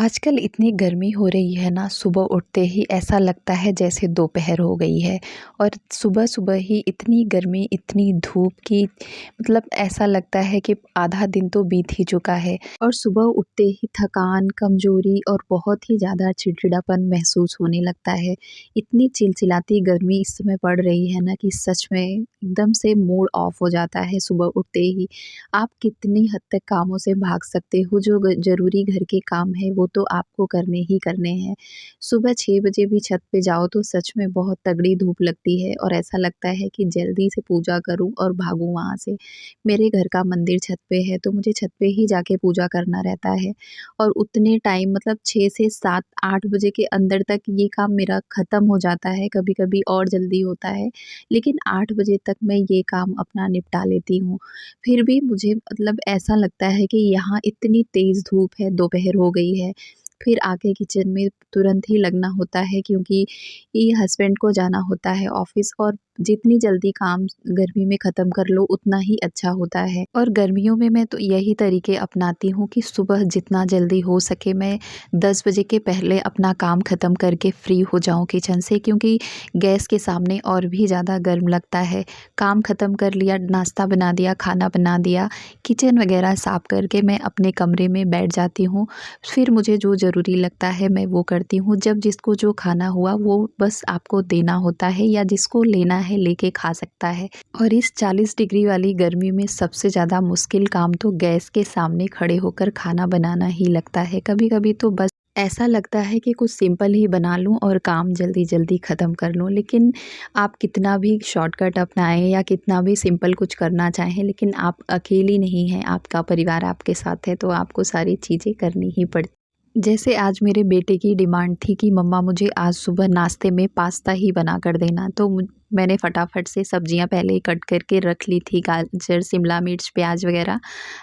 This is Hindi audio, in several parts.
आजकल इतनी गर्मी हो रही है ना, सुबह उठते ही ऐसा लगता है जैसे दोपहर हो गई है। और सुबह-सुबह ही इतनी गर्मी, इतनी धूप की मतलब ऐसा लगता है कि आधा दिन तो बीत ही चुका है। और सुबह उठते ही थकान, कमज़ोरी और बहुत ही ज़्यादा चिड़चिड़ापन महसूस होने लगता है। इतनी चिलचिलाती गर्मी इस समय पड़ रही है ना कि सच में एकदम से मूड ऑफ हो जाता है सुबह उठते ही। आप कितनी हद तक कामों से भाग सकते हो, जो ज़रूरी घर के काम है वो तो आपको करने ही करने हैं। सुबह 6 बजे भी छत पे जाओ तो सच में बहुत तगड़ी धूप लगती है और ऐसा लगता है कि जल्दी से पूजा करूँ और भागूँ वहाँ से। मेरे घर का मंदिर छत पे है तो मुझे छत पे ही जाके पूजा करना रहता है और उतने टाइम मतलब 6 से 7-8 बजे के अंदर तक ये काम मेरा ख़त्म हो जाता है, कभी-कभी और जल्दी होता है। लेकिन 8 बजे तक मैं ये काम अपना निपटा लेती हूँ। फिर भी मुझे मतलब ऐसा लगता है कि यहाँ इतनी तेज़ धूप है, दोपहर हो गई है, फिर आके किचन में तुरंत ही लगना होता है क्योंकि ये हस्बैंड को जाना होता है ऑफ़िस और जितनी जल्दी काम गर्मी में ख़त्म कर लो उतना ही अच्छा होता है। और गर्मियों में मैं तो यही तरीके अपनाती हूँ कि सुबह जितना जल्दी हो सके मैं 10 बजे के पहले अपना काम ख़त्म करके फ्री हो जाऊँ किचन से, क्योंकि गैस के सामने और भी ज़्यादा गर्म लगता है। काम ख़त्म कर लिया, नाश्ता बना दिया, खाना बना दिया, किचन वगैरह साफ़ करके मैं अपने कमरे में बैठ जाती हूँ। फिर मुझे जो ज़रूरी लगता है मैं वो करती हूँ। जब जिसको जो खाना हुआ वो बस आपको देना होता है या जिसको लेना है लेके खा सकता है। और इस 40 डिग्री वाली गर्मी में सबसे ज़्यादा मुश्किल काम तो गैस के सामने खड़े होकर खाना बनाना ही लगता है। कभी-कभी तो बस ऐसा लगता है कि कुछ सिंपल ही बना लूँ और काम जल्दी-जल्दी ख़त्म कर लूँ। लेकिन आप कितना भी शॉर्टकट अपनाएँ या कितना भी सिंपल कुछ करना चाहें, लेकिन आप अकेली नहीं हैं, आपका परिवार आपके साथ है, तो आपको सारी चीज़ें करनी ही पड़ती। जैसे आज मेरे बेटे की डिमांड थी कि मम्मा मुझे आज सुबह नाश्ते में पास्ता ही बना कर देना, तो मैंने फटाफट से सब्जियां पहले ही कट करके रख ली थी, गाजर, शिमला मिर्च, प्याज वगैरह।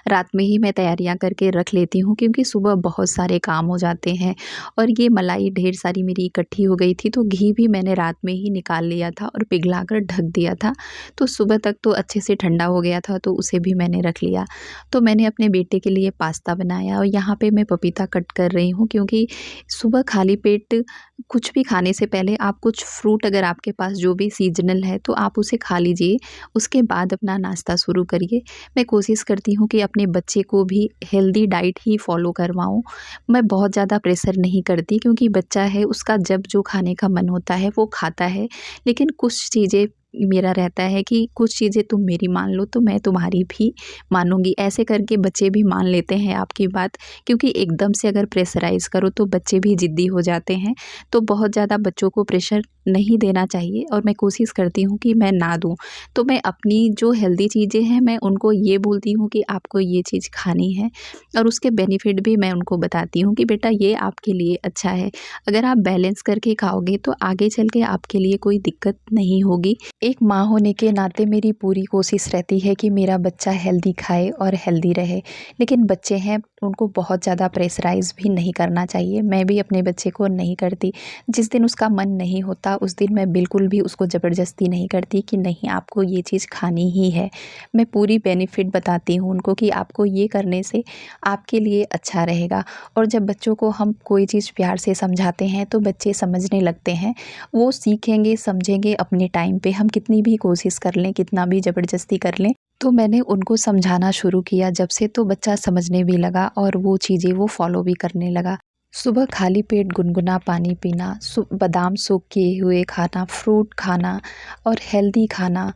रात में ही मैं तैयारियां करके रख लेती हूँ क्योंकि सुबह बहुत सारे काम हो जाते हैं। और ये मलाई ढेर सारी मेरी इकट्ठी हो गई थी तो घी भी मैंने रात में ही निकाल लिया था और पिघला कर ढक दिया था, तो सुबह तक तो अच्छे से ठंडा हो गया था, तो उसे भी मैंने रख लिया। तो मैंने अपने बेटे के लिए पास्ता बनाया और यहाँ पे मैं पपीता कट कर रही हूँ क्योंकि सुबह खाली पेट कुछ भी खाने से पहले आप कुछ फ्रूट अगर आपके पास जो भी सीजनल है तो आप उसे खा लीजिए, उसके बाद अपना नाश्ता शुरू करिए। मैं कोशिश करती हूँ कि अपने बच्चे को भी हेल्दी डाइट ही फॉलो करवाऊँ। मैं बहुत ज़्यादा प्रेशर नहीं करती क्योंकि बच्चा है, उसका जब जो खाने का मन होता है वो खाता है। लेकिन कुछ चीज़ें मेरा रहता है कि कुछ चीज़ें तुम मेरी मान लो तो मैं तुम्हारी भी मानूँगी। ऐसे करके बच्चे भी मान लेते हैं आपकी बात, क्योंकि एकदम से अगर प्रेशराइज़ करो तो बच्चे भी ज़िद्दी हो जाते हैं। तो बहुत ज़्यादा बच्चों को प्रेशर नहीं देना चाहिए और मैं कोशिश करती हूँ कि मैं ना दूँ। तो मैं अपनी जो हेल्दी चीज़ें हैं मैं उनको ये बोलती हूँ कि आपको ये चीज़ खानी है और उसके बेनिफिट भी मैं उनको बताती हूँ कि बेटा ये आपके लिए अच्छा है। अगर आप बैलेंस करके खाओगे तो आगे चल के आपके लिए कोई दिक्कत नहीं होगी। एक माँ होने के नाते मेरी पूरी कोशिश रहती है कि मेरा बच्चा हेल्दी खाए और हेल्दी रहे। लेकिन बच्चे हैं, उनको बहुत ज़्यादा प्रेशराइज़ भी नहीं करना चाहिए। मैं भी अपने बच्चे को नहीं करती। जिस दिन उसका मन नहीं होता उस दिन मैं बिल्कुल भी उसको ज़बरदस्ती नहीं करती कि नहीं आपको ये चीज़ खानी ही है। मैं पूरी बेनिफिट बताती हूँ उनको कि आपको ये करने से आपके लिए अच्छा रहेगा। और जब बच्चों को हम कोई चीज़ प्यार से समझाते हैं तो बच्चे समझने लगते हैं। वो सीखेंगे, समझेंगे अपने टाइम पे। हम कितनी भी कोशिश कर लें, कितना भी ज़बरदस्ती कर लें, तो मैंने उनको समझाना शुरू किया जब से तो बच्चा समझने भी लगा और वो चीज़ें वो फ़ॉलो भी करने लगा। सुबह खाली पेट गुनगुना पानी पीना, बादाम सोक किए हुए खाना, फ्रूट खाना और हेल्दी खाना।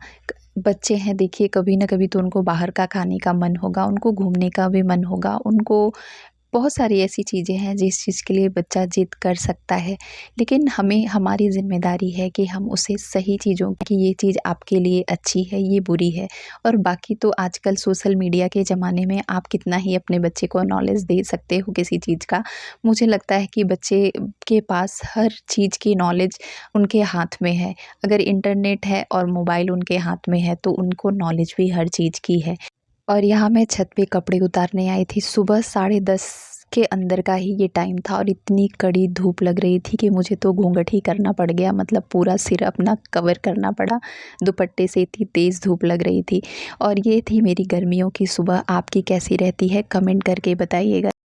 बच्चे हैं देखिए, कभी ना कभी तो उनको बाहर का खाने का मन होगा, उनको घूमने का भी मन होगा, उनको बहुत सारी ऐसी चीज़ें हैं जिस चीज़ के लिए बच्चा ज़िद कर सकता है। लेकिन हमें हमारी ज़िम्मेदारी है कि हम उसे सही चीज़ों की ये चीज़ आपके लिए अच्छी है, ये बुरी है। और बाकी तो आजकल सोशल मीडिया के ज़माने में आप कितना ही अपने बच्चे को नॉलेज दे सकते हो किसी चीज़ का। मुझे लगता है कि बच्चे के पास हर चीज़ की नॉलेज उनके हाथ में है। अगर इंटरनेट है और मोबाइल उनके हाथ में है तो उनको नॉलेज भी हर चीज़ की है। और यहाँ मैं छत पे कपड़े उतारने आई थी। सुबह 10:30 के अंदर का ही ये टाइम था और इतनी कड़ी धूप लग रही थी कि मुझे तो घूंघट ही करना पड़ गया, मतलब पूरा सिर अपना कवर करना पड़ा दुपट्टे से, इतनी तेज़ धूप लग रही थी। और ये थी मेरी गर्मियों की सुबह। आपकी कैसी रहती है कमेंट करके बताइएगा।